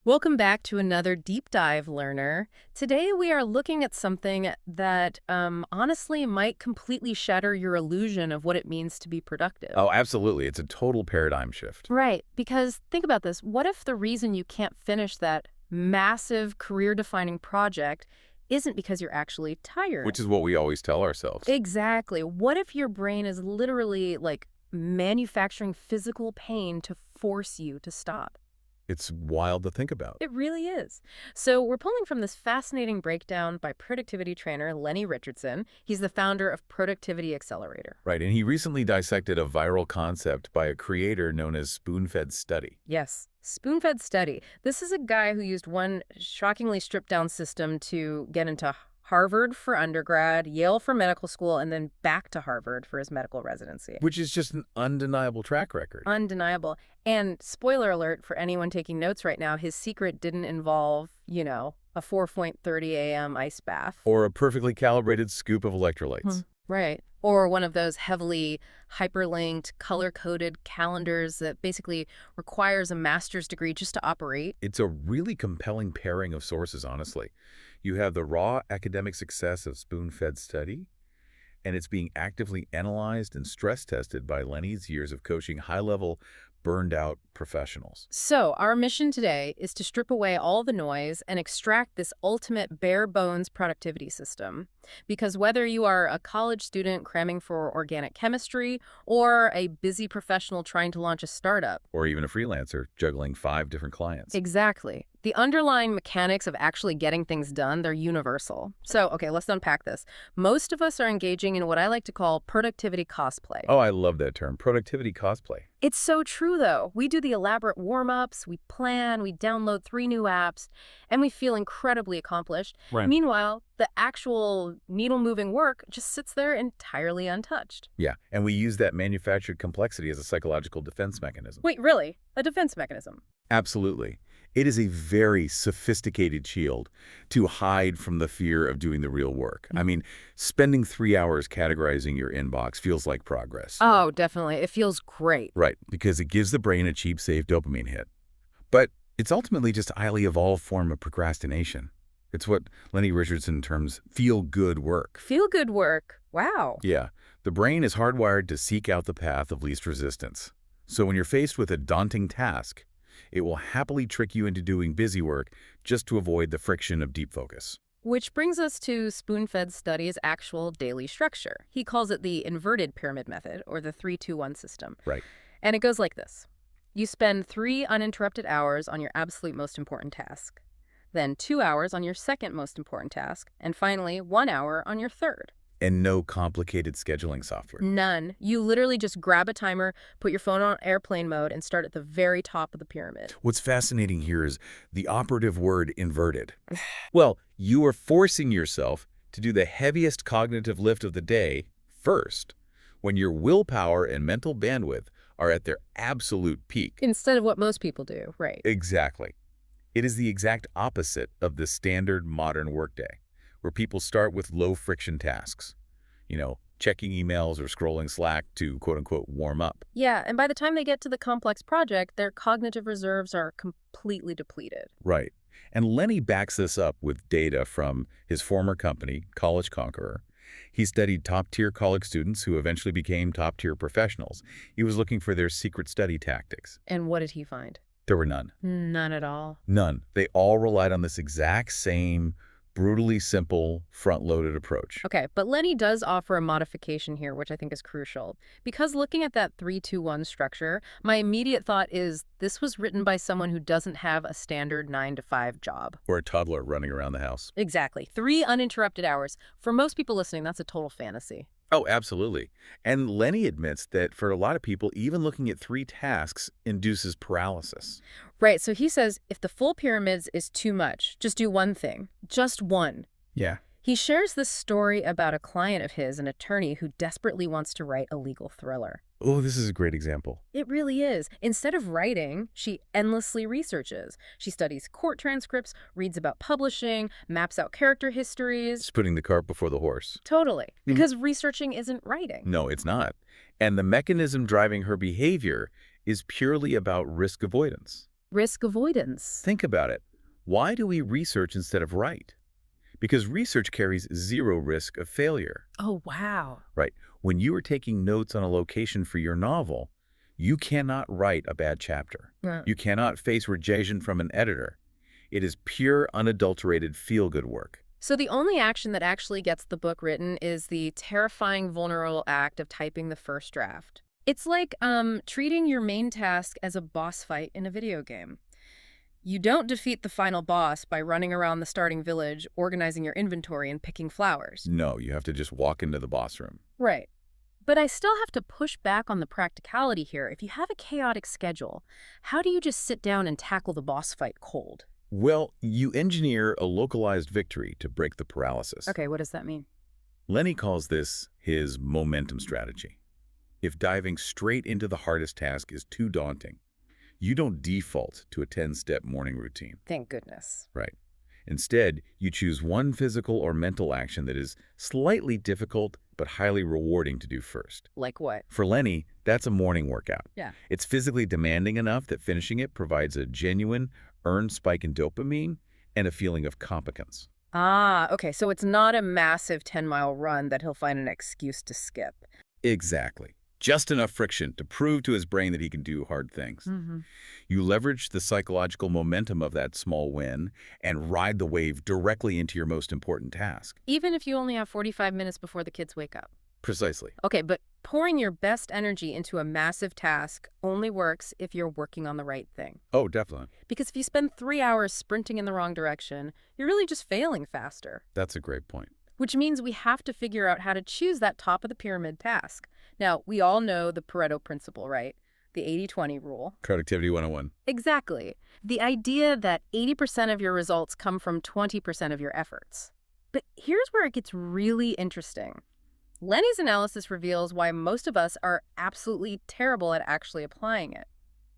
Welcome back to another deep dive, learner. Today we are looking at something that honestly might completely shatter your illusion of what it means to be productive. Oh, absolutely. It's a total paradigm shift. Right, because think about this. What if the reason you can't finish that massive career-defining project isn't because you're actually Which tired? is what we always tell ourselves. Exactly. What if your brain is literally like manufacturing physical pain to force you to stop? It's wild to think about. It really is. So we're pulling from this fascinating breakdown by productivity trainer Lenny Richardson. He's the founder of Productivity Accelerator. Right, and he recently dissected a viral concept by a creator known as spoon-fed study. Yes, spoon-fed study. This is a guy who used one shockingly stripped-down system to get into Harvard for undergrad, Yale for medical school, and then back to Harvard for his medical residency. Which is just an undeniable track record. Undeniable. And spoiler alert for anyone taking notes right now, his secret didn't involve, a 4:30 a.m. ice bath. Or a perfectly calibrated scoop of electrolytes. Right. Or one of those heavily hyperlinked, color-coded calendars that basically requires a master's degree just to operate. It's a really compelling pairing of sources, honestly. You have the raw academic success of spoon-fed study, and it's being actively analyzed and stress-tested by Lenny's years of coaching high-level, burned-out professionals. So our mission today is to strip away all the noise and extract this ultimate bare-bones productivity system. Because whether you are a college student cramming for organic chemistry or a busy professional trying to launch a startup, Or even a freelancer juggling 5 different clients. exactly. The underlying mechanics of actually getting things done, they're universal. So, okay, let's unpack this. Most of us are engaging in what I like to call productivity cosplay. Oh, I love that term, productivity cosplay. It's so true, though. We do the elaborate warm-ups, we plan, we download 3 new apps, and we feel incredibly accomplished. Right. Meanwhile, the actual needle-moving work just sits there entirely untouched. Yeah, and we use that manufactured complexity as a psychological defense mechanism. Wait, really? A defense mechanism? Absolutely. It is a very sophisticated shield to hide from the fear of doing the real work. I mean, spending 3 hours categorizing your inbox feels like progress. Oh, definitely. It feels great. Right, because it gives the brain a cheap, safe dopamine hit. But it's ultimately just a highly evolved form of procrastination. It's what Lenny Richardson terms feel-good work. Feel-good work. Wow. Yeah, the brain is hardwired to seek out the path of least resistance. So when you're faced with a daunting task, it will happily trick you into doing busy work just to avoid the friction of deep focus. Which brings us to spoon-fed study's actual daily structure. He calls it the inverted pyramid method, or the 3-2-1 system. Right. And it goes like this. You spend 3 uninterrupted hours on your absolute most important task, then 2 hours on your second most important task, and finally 1 hour on your third. And no complicated scheduling software. None. You literally just grab a timer, put your phone on airplane mode, and start at the very top of the pyramid. What's fascinating here is the operative word inverted. Well, you are forcing yourself to do the heaviest cognitive lift of the day first, when your willpower and mental bandwidth are at their absolute peak. Instead of what most people do, right? Exactly. It is the exact opposite of the standard modern workday, where people start with low-friction tasks. Checking emails or scrolling Slack to quote-unquote warm up. Yeah, and by the time they get to the complex project, their cognitive reserves are completely depleted. Right. And Lenny backs this up with data from his former company, College Conqueror. He studied top-tier college students who eventually became top-tier professionals. He was looking for their secret study tactics. And what did he find? There were none. None at all. None. They all relied on this exact same brutally simple, front-loaded approach. Okay, but Lenny does offer a modification here, which I think is crucial. Because looking at that 3-2-1 structure, my immediate thought is this was written by someone who doesn't have a standard 9-to-5 job. Or a toddler running around the house. Exactly. 3 uninterrupted hours. For most people listening, that's a total fantasy. Oh, absolutely. And Lenny admits that for a lot of people, even looking at 3 tasks induces paralysis. Right, so he says if the full pyramids is too much, just do one thing. Just one. Yeah. He shares this story about a client of his, an attorney who desperately wants to write a legal thriller. Oh, this is a great example. It really is. Instead of writing, she endlessly researches. She studies court transcripts, reads about publishing, maps out character histories. It's putting the cart before the horse. Totally. Because researching isn't writing. No, it's not. And the mechanism driving her behavior is purely about risk avoidance. Risk avoidance. Think about it. Why do we research instead of write? Because research carries zero risk of failure. Oh, wow. Right. When you are taking notes on a location for your novel, you cannot write a bad chapter. Yeah. You cannot face rejection from an editor. It is pure, unadulterated feel-good work. So the only action that actually gets the book written is the terrifying, vulnerable act of typing the first draft. It's like treating your main task as a boss fight in a video game. You don't defeat the final boss by running around the starting village, organizing your inventory, and picking flowers. No, you have to just walk into the boss room. Right. But I still have to push back on the practicality here. If you have a chaotic schedule, how do you just sit down and tackle the boss fight cold? Well, you engineer a localized victory to break the paralysis. Okay, what does that mean? Lenny calls this his momentum strategy. If diving straight into the hardest task is too daunting, you don't default to a 10-step morning routine. Thank goodness. Right. Instead, you choose one physical or mental action that is slightly difficult but highly rewarding to do first. Like what? For Lenny, that's a morning workout. Yeah. It's physically demanding enough that finishing it provides a genuine, earned spike in dopamine and a feeling of competence. Ah, okay, so it's not a massive 10-mile run that he'll find an excuse to skip. Exactly. Just enough friction to prove to his brain that he can do hard things. Mm-hmm. You leverage the psychological momentum of that small win and ride the wave directly into your most important task. Even if you only have 45 minutes before the kids wake up. Precisely. Okay, but pouring your best energy into a massive task only works if you're working on the right thing. Oh, definitely. Because if you spend 3 hours sprinting in the wrong direction, you're really just failing faster. That's a great point. Which means we have to figure out how to choose that top of the pyramid task. Now, we all know the Pareto principle, right? The 80-20 rule. Productivity 101. Exactly. The idea that 80% of your results come from 20% of your efforts. But here's where it gets really interesting. Lenny's analysis reveals why most of us are absolutely terrible at actually applying it.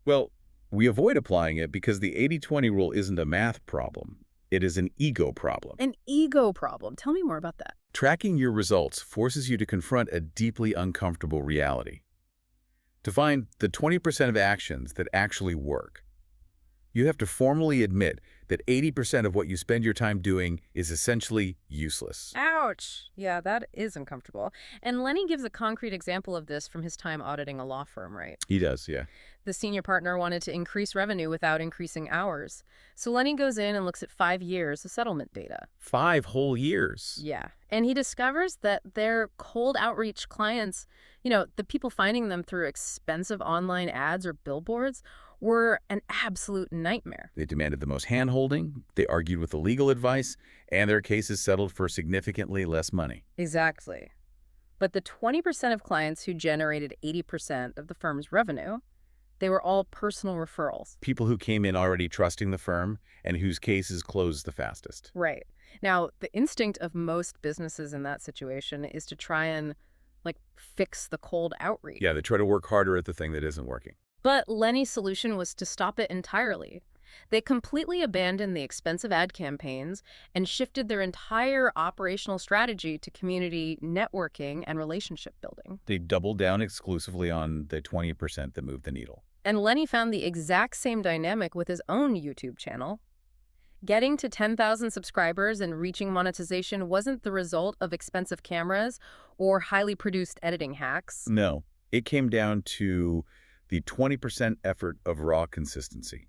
Well, we avoid applying it because the 80-20 rule isn't a math problem. It is an ego problem. An ego problem. Tell me more about that. Tracking your results forces you to confront a deeply uncomfortable reality. To find the 20% of actions that actually work, you have to formally admit that 80% of what you spend your time doing is essentially useless. Ouch! Yeah, that is uncomfortable. And Lenny gives a concrete example of this from his time auditing a law firm, right? He does, yeah. The senior partner wanted to increase revenue without increasing hours. So Lenny goes in and looks at 5 years of settlement data. 5 whole years. Yeah. And he discovers that their cold outreach clients, the people finding them through expensive online ads or billboards, were an absolute nightmare. They demanded the most hand-holding, they argued with the legal advice, and their cases settled for significantly less money. Exactly. But the 20% of clients who generated 80% of the firm's revenue, they were all personal referrals. People who came in already trusting the firm and whose cases closed the fastest. Right. Now, the instinct of most businesses in that situation is to try and, fix the cold outreach. Yeah, they try to work harder at the thing that isn't working. But Lenny's solution was to stop it entirely. They completely abandoned the expensive ad campaigns and shifted their entire operational strategy to community networking and relationship building. They doubled down exclusively on the 20% that moved the needle. And Lenny found the exact same dynamic with his own YouTube channel. Getting to 10,000 subscribers and reaching monetization wasn't the result of expensive cameras or highly produced editing hacks. No, it came down to the 20% effort of raw consistency.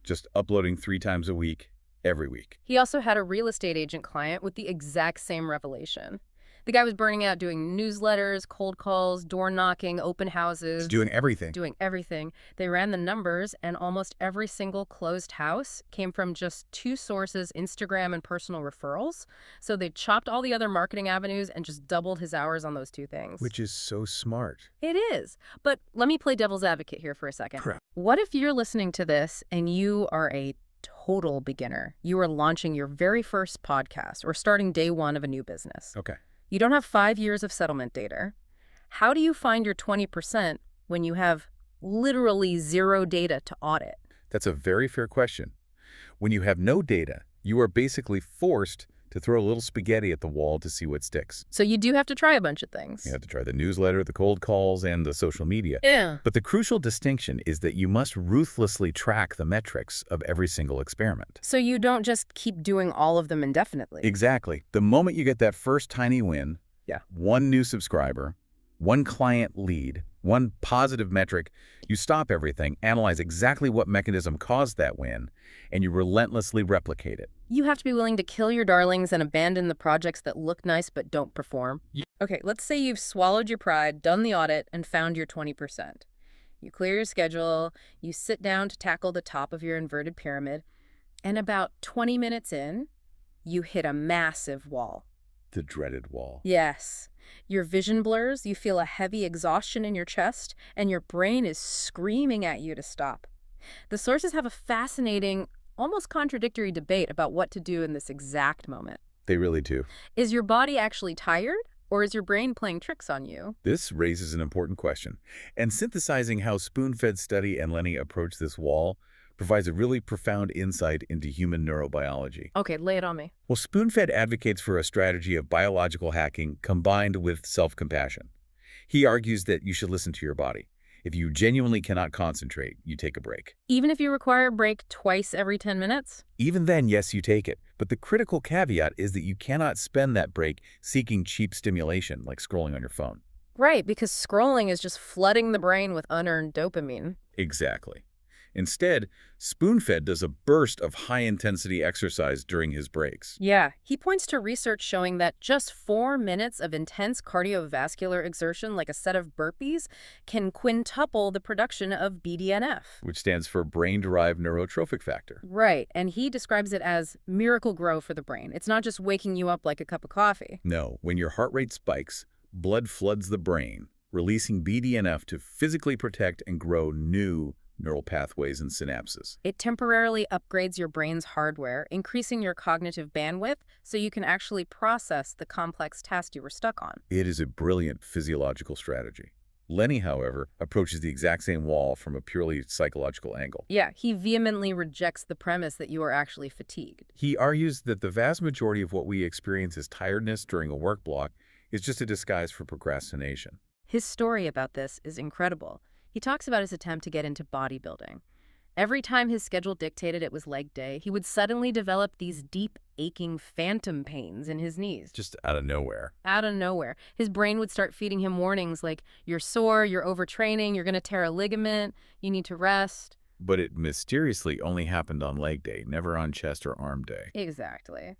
Just uploading 3 times a week, every week. He also had a real estate agent client with the exact same revelation. The guy was burning out doing newsletters, cold calls, door knocking, open houses. Just doing everything. Doing everything. They ran the numbers, and almost every single closed house came from just 2 sources, Instagram and personal referrals. So they chopped all the other marketing avenues and just doubled his hours on those 2 things. Which is so smart. It is. But let me play devil's advocate here for a second. Correct. What if you're listening to this and you are a total beginner? You are launching your very first podcast or starting day 1 of a new business. Okay. You don't have 5 years of settlement data. How do you find your 20% when you have literally 0 data to audit? That's a very fair question. When you have no data, you are basically forced to throw a little spaghetti at the wall to see what sticks. So you do have to try a bunch of You things. have to try the newsletter, the cold calls, and the social media. Yeah. But the crucial distinction is that you must ruthlessly track the metrics of every single experiment. So you don't just keep doing all of them indefinitely. Exactly. The moment you get that first tiny win, Yeah. one new subscriber, one client lead, one positive metric, you stop everything, analyze exactly what mechanism caused that win, and you relentlessly replicate it. You have to be willing to kill your darlings and abandon the projects that look nice but don't perform. Okay, let's say you've swallowed your pride, done the audit, and found your 20%. You clear your schedule, you sit down to tackle the top of your inverted pyramid, and about 20 minutes in, you hit a massive wall. The dreaded wall. Yes. Your vision blurs, you feel a heavy exhaustion in your chest, and your brain is screaming at you to stop. The sources have a fascinating, almost contradictory debate about what to do in this exact moment. They really do. Is your body actually tired, or is your brain playing tricks on you? This raises an important question. And synthesizing how Spoon-Fed's study and Lenny approach this wall provides a really profound insight into human neurobiology. Okay, lay it on me. Well, Spoon-Fed advocates for a strategy of biological hacking combined with self-compassion. He argues that you should listen to your body. If you genuinely cannot concentrate, you take a break. Even if you require a break twice every 10 minutes? Even then, yes, you take it. But the critical caveat is that you cannot spend that break seeking cheap stimulation like scrolling on your phone. Right, because scrolling is just flooding the brain with unearned dopamine. Exactly. Instead, Spoon-Fed does a burst of high-intensity exercise during his breaks. Yeah, he points to research showing that just 4 minutes of intense cardiovascular exertion, like a set of burpees, can quintuple the production of BDNF. Which stands for brain-derived neurotrophic factor. Right, and he describes it as miracle grow for the brain. It's not just waking you up like a cup of coffee. No, when your heart rate spikes, blood floods the brain, releasing BDNF to physically protect and grow new neural pathways and synapses. It temporarily upgrades your brain's hardware, increasing your cognitive bandwidth so you can actually process the complex task you were stuck on. It is a brilliant physiological strategy. Lenny, however, approaches the exact same wall from a purely psychological angle. Yeah, he vehemently rejects the premise that you are actually fatigued. He argues that the vast majority of what we experience as tiredness during a work block is just a disguise for procrastination. His story about this is incredible. He talks about his attempt to get into bodybuilding. Every time his schedule dictated it was leg day, he would suddenly develop these deep, aching phantom pains in his knees. Just out of nowhere. Out of nowhere. His brain would start feeding him warnings like, you're sore, you're overtraining, you're going to tear a ligament, you need to rest. But it mysteriously only happened on leg day, never on chest or arm day. Exactly.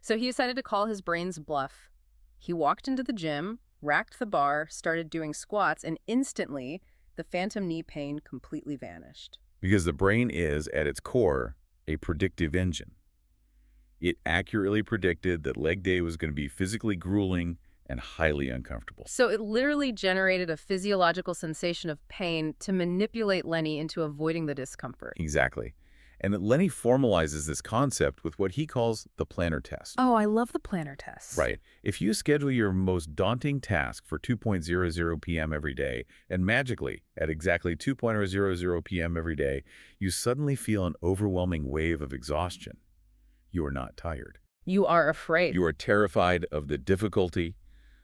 So he decided to call his brain's bluff. He walked into the gym, racked the bar, started doing squats, and instantly, the phantom knee pain completely vanished. Because the brain is, at its core, a predictive engine. It accurately predicted that leg day was going to be physically grueling and highly uncomfortable. So it literally generated a physiological sensation of pain to manipulate Lenny into avoiding the discomfort. Exactly. And that Lenny formalizes this concept with what he calls the planner test. Oh, I love the planner test. Right. If you schedule your most daunting task for 2:00 p.m. every day, and magically, at exactly 2:00 p.m. every day, you suddenly feel an overwhelming wave of exhaustion. You are not tired. You are afraid. You are terrified of the difficulty,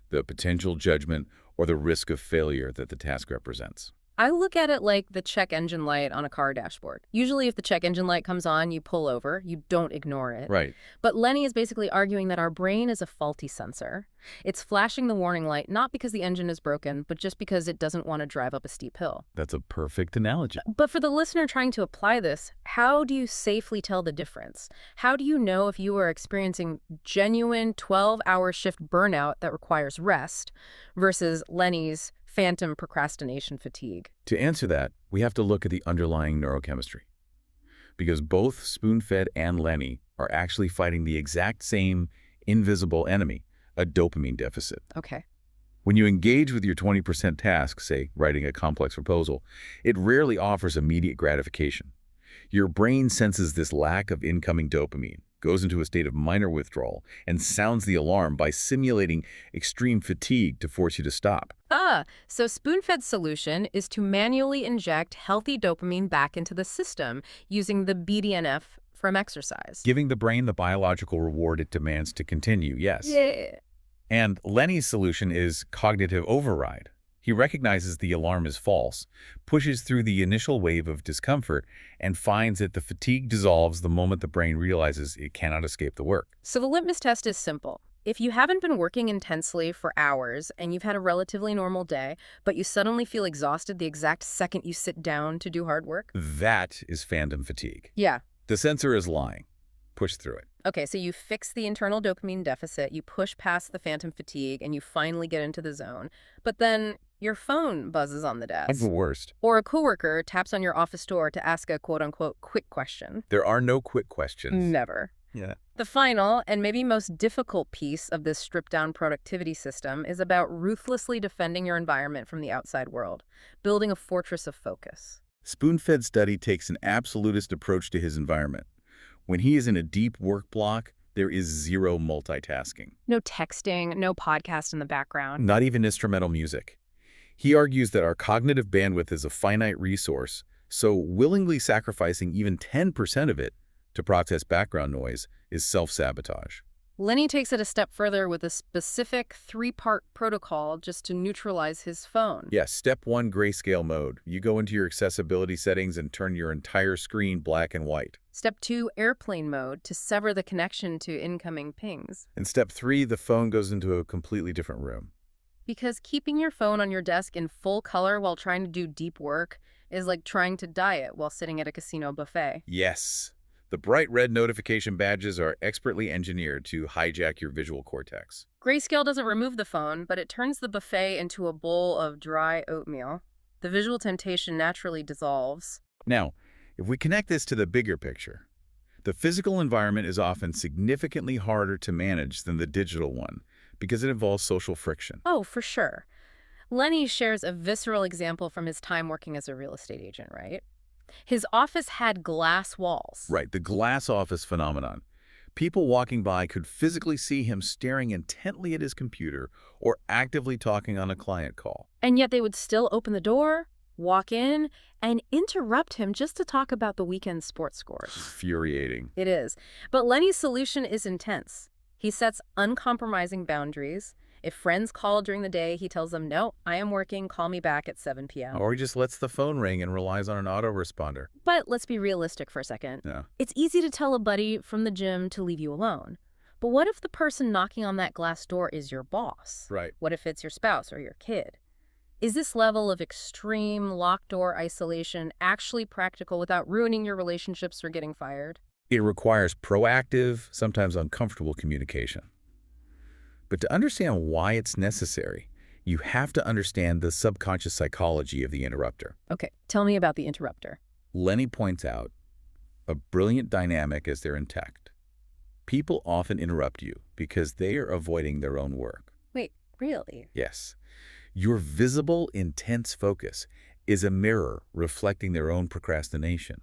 the potential judgment, or the risk of failure that the task represents. I look at it like the check engine light on a car dashboard. Usually if the check engine light comes on, you pull over. You don't ignore it. Right. But Lenny is basically arguing that our brain is a faulty sensor. It's flashing the warning light not because the engine is broken, but just because it doesn't want to drive up a steep hill. That's a perfect analogy. But for the listener trying to apply this, how do you safely tell the difference? How do you know if you are experiencing genuine 12-hour shift burnout that requires rest versus Lenny's phantom procrastination fatigue? To answer that, we have to look at the underlying neurochemistry. Because both Spoon-Fed and Lenny are actually fighting the exact same invisible enemy, a dopamine deficit. Okay. When you engage with your 20% task, say writing a complex proposal, it rarely offers immediate gratification. Your brain senses this lack of incoming dopamine, goes into a state of minor withdrawal, and sounds the alarm by simulating extreme fatigue to force you to stop. So Spoon-Fed's solution is to manually inject healthy dopamine back into the system using the BDNF from exercise. Giving the brain the biological reward it demands to continue, yes. Yeah. And Lenny's solution is cognitive override. He recognizes the alarm is false, pushes through the initial wave of discomfort, and finds that the fatigue dissolves the moment the brain realizes it cannot escape the work. So the litmus test is simple. If you haven't been working intensely for hours and you've had a relatively normal day, but you suddenly feel exhausted the exact second you sit down to do hard work. That is phantom fatigue. Yeah. The sensor is lying. Push through it. Okay, so you fix the internal dopamine deficit, you push past the phantom fatigue, and you finally get into the zone. But then your phone buzzes on the That's desk. the worst. Or a coworker taps on your office door to ask a quote-unquote quick question. There are no quick questions. Never. Yeah. The final, and maybe most difficult piece of this stripped-down productivity system is about ruthlessly defending your environment from the outside world, building a fortress of focus. Spoon-fed study takes an absolutist approach to his environment. When he is in a deep work block, there is zero multitasking. No texting, no podcast in the background. Not even instrumental music. He argues that our cognitive bandwidth is a finite resource, so willingly sacrificing even 10% of it to process background noise is self-sabotage. Lenny takes it a step further with a specific 3-part protocol just to neutralize his phone. Yes, step 1, grayscale mode. You go into your accessibility settings and turn your entire screen black and white. Step 2, airplane mode, to sever the connection to incoming pings. And step 3, the phone goes into a completely different room. Because keeping your phone on your desk in full color while trying to do deep work is like trying to diet while sitting at a casino buffet. Yes. The bright red notification badges are expertly engineered to hijack your visual cortex. Grayscale doesn't remove the phone, but it turns the buffet into a bowl of dry oatmeal. The visual temptation naturally dissolves. Now, if we connect this to the bigger picture, the physical environment is often significantly harder to manage than the digital one because it involves social friction. Oh, for sure. Lenny shares a visceral example from his time working as a real estate agent, right? His office had glass walls. Right, the glass office phenomenon. People walking by could physically see him staring intently at his computer or actively talking on a client call. And yet they would still open the door, walk in, and interrupt him just to talk about the weekend sports scores. Infuriating. It is. But Lenny's solution is intense. He sets uncompromising boundaries. If friends call during the day, he tells them, no, I am working, call me back at 7 p.m. Or he just lets the phone ring and relies on an autoresponder. But let's be realistic for a second. Yeah. It's easy to tell a buddy from the gym to leave you alone. But what if the person knocking on that glass door is your boss? Right. What if it's your spouse or your kid? Is this level of extreme locked door isolation actually practical without ruining your relationships or getting fired? It requires proactive, sometimes uncomfortable communication. But to understand why it's necessary, you have to understand the subconscious psychology of the interrupter. Okay, tell me about the interrupter. Lenny points out a brilliant dynamic as they're intact. People often interrupt you because they are avoiding their own work. Wait, really? Yes. Your visible, intense focus is a mirror reflecting their own procrastination.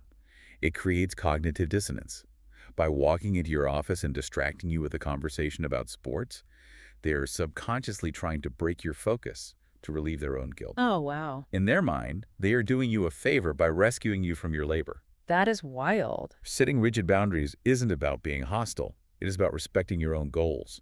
It creates cognitive dissonance. By walking into your office and distracting you with a conversation about sports, they're subconsciously trying to break your focus to relieve their own guilt. Oh, wow. In their mind, they are doing you a favor by rescuing you from your labor. That is wild. Setting rigid boundaries isn't about being hostile. It is about respecting your own goals.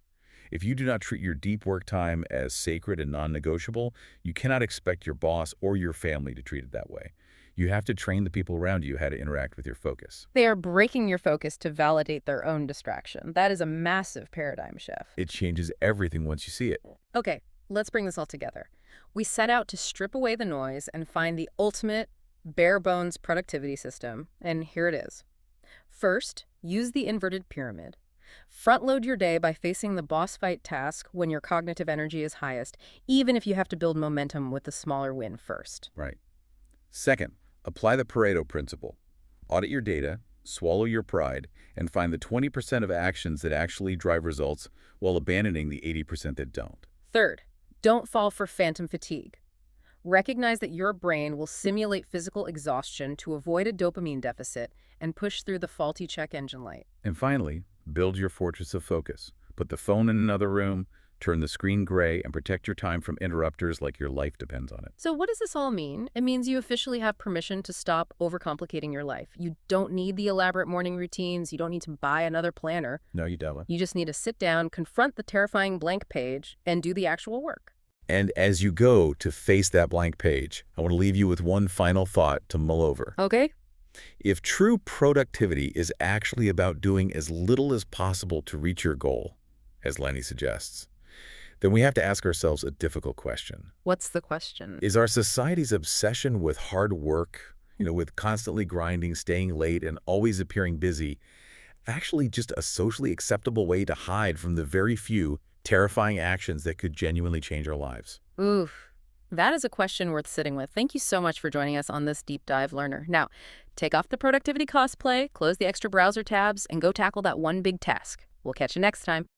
If you do not treat your deep work time as sacred and non-negotiable, you cannot expect your boss or your family to treat it that way. You have to train the people around you how to interact with your focus. They are breaking your focus to validate their own distraction. That is a massive paradigm shift. It changes everything once you see it. Okay, let's bring this all together. We set out to strip away the noise and find the ultimate bare-bones productivity system, and here it is. First, use the inverted pyramid. Front-load your day by facing the boss fight task when your cognitive energy is highest, even if you have to build momentum with the smaller win first. Right. Second, apply the Pareto principle. Audit your data, swallow your pride, and find the 20% of actions that actually drive results while abandoning the 80% that don't. Third, don't fall for phantom fatigue. Recognize that your brain will simulate physical exhaustion to avoid a dopamine deficit and push through the faulty check engine light. And finally, build your fortress of focus. Put the phone in another room, turn the screen gray, and protect your time from interrupters like your life depends on it. So what does this all mean? It means you officially have permission to stop overcomplicating your life. You don't need the elaborate morning routines. You don't need to buy another planner. No, you don't. You just need to sit down, confront the terrifying blank page, and do the actual work. And as you go to face that blank page, I want to leave you with one final thought to mull over. Okay? If true productivity is actually about doing as little as possible to reach your goal, as Lenny suggests, then we have to ask ourselves a difficult question. What's the question? Is our society's obsession with hard work, with constantly grinding, staying late, and always appearing busy, actually just a socially acceptable way to hide from the very few terrifying actions that could genuinely change our lives? Oof. That is a question worth sitting with. Thank you so much for joining us on this deep dive learner. Now, take off the productivity cosplay, close the extra browser tabs, and go tackle that one big task. We'll catch you next time.